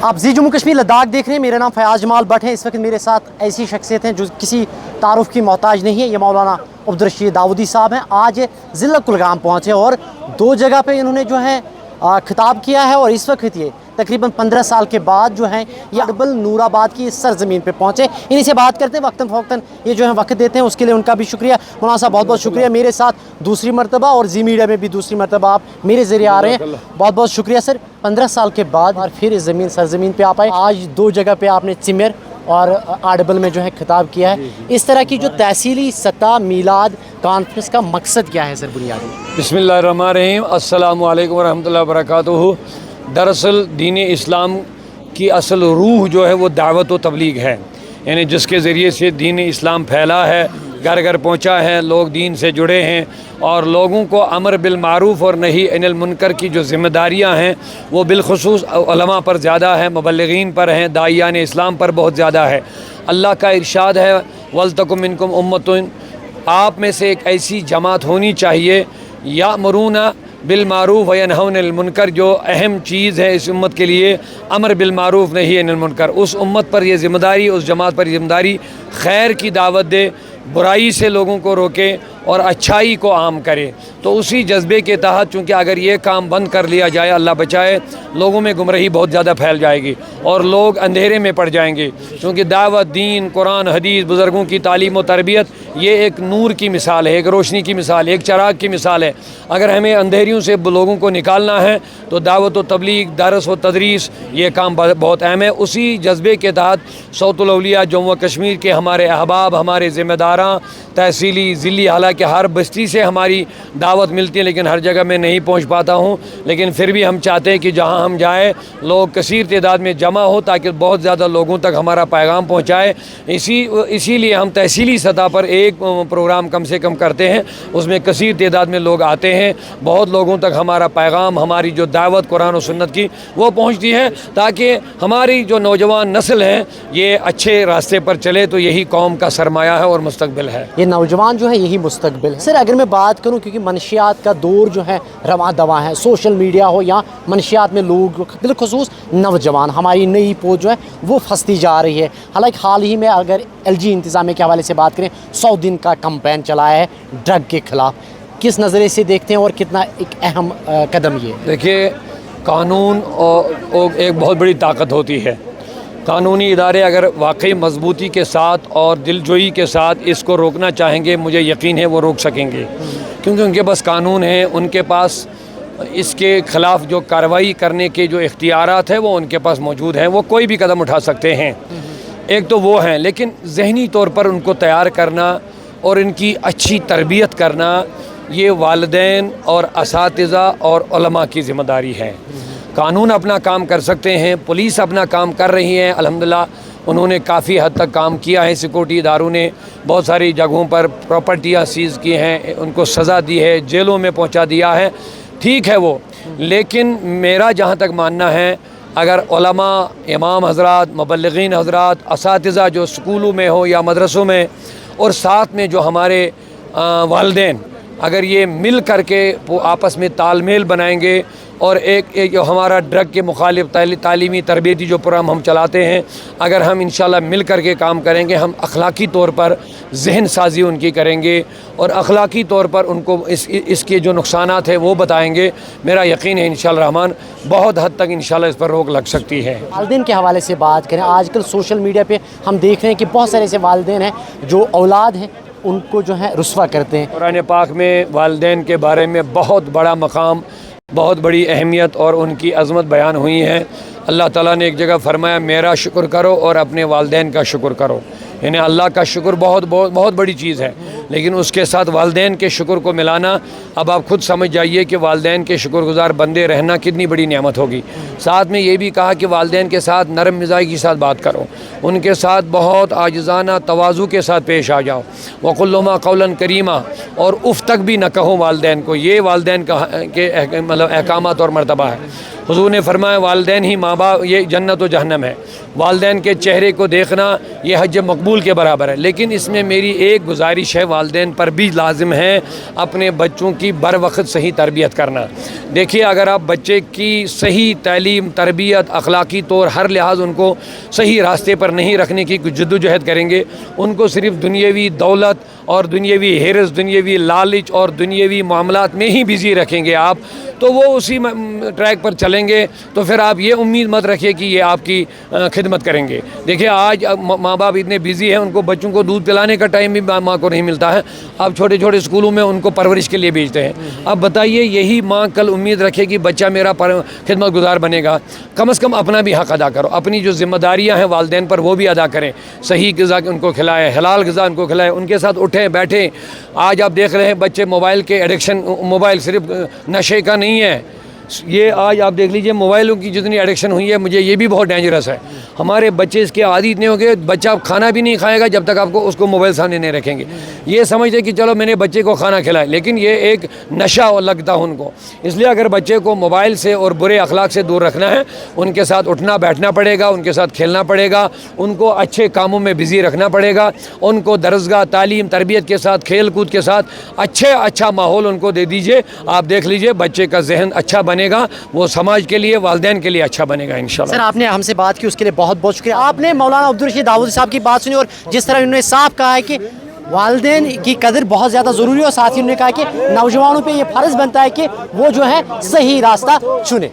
आप जी जम्मू कश्मीर लद्दाख देख रहे हैं। मेरा नाम फयाज जमाल भट्ट है। इस वक्त मेरे साथ ऐसी शख्सियत हैं जो किसी तारुफ की मोहताज नहीं है। ये मौलाना अब्दुल दाऊदी साहब हैं। आज ज़िला कुलगाम पहुँचे और दो जगह पे इन्होंने जो है खिताब किया है और इस वक्त ये तकरीबन 15 साल के बाद जो है ये अरबल नूराबाद की इस सरजमीन पे पहुँचे। इन्हीं से बात करते हैं, वक्तन फ़ौक्तन ये जो है वक्त देते हैं, उसके लिए उनका भी शुक्रिया। मौलाना साहब बहुत बहुत शुक्रिया, मेरे साथ दूसरी मरतबा और जी मीडिया में भी दूसरी मरतबा आप मेरे ज़रिए आ रहे हैं, बहुत बहुत शुक्रिया सर। 15 साल के बाद और फिर इस सरजमीन पर आप आए। आज दो जगह पर आपने चिमर और आडबल में जो है खिताब किया है। इस तरह की जो तहसीली सतह मीलाद कॉन्फ्रेंस का मकसद क्या है सर बुनियादी? बिस्मिल्लाहिर्रहमानिर्रहीम, अस्सलामु अलैकुम वरहमतुल्लाहि वबरकातुहू। दरअसल दीन इस्लाम की असल रूह जो है वो दावत व तबलीग है, यानी जिसके ज़रिए से दीन इस्लाम फैला है, घर घर पहुंचा है, लोग दीन से जुड़े हैं और लोगों को अमर बिल मारूफ़ और नही अनिल मुनकर की जो ज़िम्मेदारियां हैं वो बिलखुसूस उलमा पर ज़्यादा है, मुबल्लिगीन पर हैं, दाइयान इस्लाम पर बहुत ज़्यादा है। अल्लाह का इरशाद है वलतकुम मिनकुम उम्मतुन, आप में से एक ऐसी जमात होनी चाहिए यामुरूना बिल मारूफ़ व यनहौना अनिल मुनकर। जो अहम चीज़ है इस उम्मत के लिए अमर बिल मारूफ़ नही अनिल मुनकर। उस उम्मत पर यह ज़िम्मेदारी, उस जमात पर ज़िम्मेदारी खैर की दावत दे, बुराई से लोगों को रोके और अच्छाई को आम करे। तो उसी जज्बे के तहत चूँकि अगर ये काम बंद कर लिया जाए, अल्लाह बचाए, लोगों में गुमराही बहुत ज़्यादा फैल जाएगी और लोग अंधेरे में पड़ जाएंगे। क्योंकि दावत, दीन, कुरान, हदीस, बुज़ुर्गों की तालीम व तरबियत ये एक नूर की मिसाल है, एक रोशनी की मिसाल है, एक चिराग की मिसाल है। अगर हमें अंधेरियों से लोगों को निकालना है तो दावत व तबलीग, दरस व तदरीस ये काम बहुत अहम है। उसी जज्बे के तहत सौतुल औलिया जम्मू व कश्मीर के हमारे अहबाब, हमारे ज़िम्मेदारां, तहसीली ज़िली, हालांकि हर बस्ती से हमारी दावत मिलती है लेकिन हर जगह मैं नहीं पहुंच पाता हूं, लेकिन फिर भी हम चाहते हैं कि जहां हम जाएं लोग कसीर तादाद में जमा हो ताकि बहुत ज़्यादा लोगों तक हमारा पैगाम पहुंचाए। इसीलिए हम तहसीली सतह पर एक प्रोग्राम कम से कम करते हैं, उसमें कसीर तादाद में लोग आते हैं, बहुत लोगों तक हमारा पैगाम, हमारी जो दावत कुरान और सुन्नत की वो पहुँचती है ताकि हमारी जो नौजवान नस्ल है ये अच्छे रास्ते पर चले। तो यही कौम का सरमाया है और मुस्तकबिल है, ये नौजवान जो है यही मुस्तकबिल है। सर अगर मैं बात करूं, क्योंकि मनशियात का दौर जो है रवां दवा है, सोशल मीडिया हो या मनशियात में लोग बिलखुसूस नौजवान, हमारी नई पौध जो है वो फंसती जा रही है। हालांकि हाल ही में अगर LG इंतज़ामिया के हवाले से बात करें, 100 दिन का कैंपेन चलाया है ड्रग के ख़िलाफ़, किस नज़रिए से देखते हैं और कितना एक अहम कदम ये? देखिए, कानून और एक बहुत बड़ी ताकत होती है। कानूनी इदारे अगर वाकई मजबूती के साथ और दिलजोई के साथ इसको रोकना चाहेंगे, मुझे यकीन है वो रोक सकेंगे, क्योंकि उनके पास कानून है, उनके पास इसके ख़िलाफ़ जो कार्रवाई करने के जो इख्तियारात है वो उनके पास मौजूद हैं, वो कोई भी कदम उठा सकते हैं। एक तो वो हैं, लेकिन ज़हनी तौर पर उनको तैयार करना और इनकी अच्छी तरबियत करना ये वालिदैन और असातिज़ा और उलमा की ज़िम्मेदारी है। कानून अपना काम कर सकते हैं, पुलिस अपना काम कर रही है, अल्हम्दुलिल्लाह उन्होंने काफ़ी हद तक काम किया है। सिक्योरिटी इदारों ने बहुत सारी जगहों पर प्रॉपर्टियाँ सीज़ की हैं, उनको सज़ा दी है, जेलों में पहुंचा दिया है, ठीक है वो। लेकिन मेरा जहाँ तक मानना है, अगर उलमा, इमाम हज़रात, मुबल्लिगीन हज़रात, असातिज़ा जो स्कूलों में हो या मदरसों में, और साथ में जो हमारे वालिदैन, अगर ये मिल कर के आपस में तालमेल बनाएंगे और एक जो हमारा ड्रग के मुखालिफ तालीमी तरबियती जो प्रोग्राम हम चलाते हैं, अगर हम इंशाल्लाह मिल कर के काम करेंगे, हम अखलाकी तौर पर जहन साजी उनकी करेंगे और अखलाकी तौर पर उनको इसके जो नुकसानात है वो बताएंगे, मेरा यकीन है इंशाअल्लाह रहमान बहुत हद तक इंशाल्लाह इस पर रोक लग सकती है। वालिदैन के हवाले से बात करें, आजकल सोशल मीडिया पे हम देख रहे हैं कि बहुत सारे ऐसे वालिदैन हैं जो औलाद हैं उनको जो है रुस्वा करते हैं। कुरान पाक में वालिदैन के बारे में बहुत बड़ा मकाम, बहुत बड़ी अहमियत और उनकी अज़मत बयान हुई है। अल्लाह ताला ने एक जगह फरमाया, मेरा शुक्र करो और अपने वालिदैन का शुक्र करो। यानी अल्लाह का शुक्र बहुत बड़ी चीज़ है, लेकिन उसके साथ वालिदैन के शुक्र को मिलाना, अब आप खुद समझ जाइए कि वालिदैन के शुक्रगुज़ार बंदे रहना कितनी बड़ी नेमत होगी। साथ में ये भी कहा कि वालिदैन के साथ नरम मिजाजी के साथ बात करो, उनके साथ बहुत आजिज़ाना तवाज़ु के साथ पेश आ जाओ। वक़ुल्लुहुमा क़ौलन करीमा, और उफ़ तक भी न कहो वालिदैन को, ये वालिदैन के मतलब अहकामात और मर्तबा है। हुजूर ने फरमाया वालिदैन ही माँ बाप ये जन्नत व जहन्नम है, वालिदैन के चेहरे को देखना ये हज मकबूल के बराबर है। लेकिन इसमें मेरी एक गुजारिश है, वालिदैन पर भी लाजिम है अपने बच्चों की बर वक्त सही तरबियत करना। देखिए, अगर आप बच्चे की सही तालीम, तरबियत, अखलाकी तौर हर लिहाज उनको सही रास्ते पर नहीं रखने की कुछ जद्दोजहद करेंगे, उनको सिर्फ दुनियावी दौलत और दुनियावी हिरस, दुनियावी लालच और दुनियावी मामलात में ही बिज़ी रखेंगे आप, तो वो उसी ट्रैक पर चलेंगे। तो फिर आप ये उम्मीद मत रखिए कि ये आपकी खिदमत करेंगे। देखिए, आज माँ बाप इतने बिज़ी हैं, उनको बच्चों को दूध पिलाने का टाइम भी माँ को नहीं मिलता है। अब छोटे छोटे स्कूलों में उनको परवरिश के लिए भेजते हैं। अब बताइए, यही माँ कल उम्मीद रखे कि बच्चा मेरा खिदमत गुजार बनेगा, कम से कम अपना भी हक़ अदा करो। अपनी जो ज़िम्मेदारियाँ हैं वालिदैन पर वो भी अदा करें। सही ग़िज़ा उनको खिलाएँ, हलाल ग़िज़ा उनको खिलाएँ, उनके साथ उठें बैठें। आज आप देख रहे हैं बच्चे मोबाइल के एडिक्शन, मोबाइल सिर्फ नशे का नहीं है, ये आज आप देख लीजिए मोबाइलों की जितनी एडिक्शन हुई है, मुझे ये भी बहुत डेंजरस है। हमारे बच्चे इसके आदी इतने हो गए, बच्चा खाना भी नहीं खाएगा जब तक आपको उसको मोबाइल सामने नहीं रखेंगे। ये समझते कि चलो मैंने बच्चे को खाना खिलाया, लेकिन ये एक नशा लगता है उनको। इसलिए अगर बच्चे को मोबाइल से और बुरे अखलाक से दूर रखना है, उनके साथ उठना बैठना पड़ेगा, उनके साथ खेलना पड़ेगा, उनको अच्छे कामों में बिज़ी रखना पड़ेगा, उनको दरसगाह, तालीम, तरबियत के साथ, खेल कूद के साथ अच्छा माहौल उनको दे दीजिए। आप देख लीजिए बच्चे का जहन अच्छा बनेगा, वो समाज के लिए, वालिदैन के लिए अच्छा बनेगा इंशाल्लाह। सर, आपने हमसे बात की उसके लिए बहुत बहुत शुक्रिया। आपने मौलाना अब्दुल रशीद दाऊदी साहब की बात सुनी और जिस तरह उन्होंने साफ कहा है कि वालिदैन की कदर बहुत ज़्यादा ज़रूरी है, और साथ ही उन्होंने कहा कि नौजवानों पे ये फ़र्ज़ बनता है कि वो जो है सही रास्ता चुने।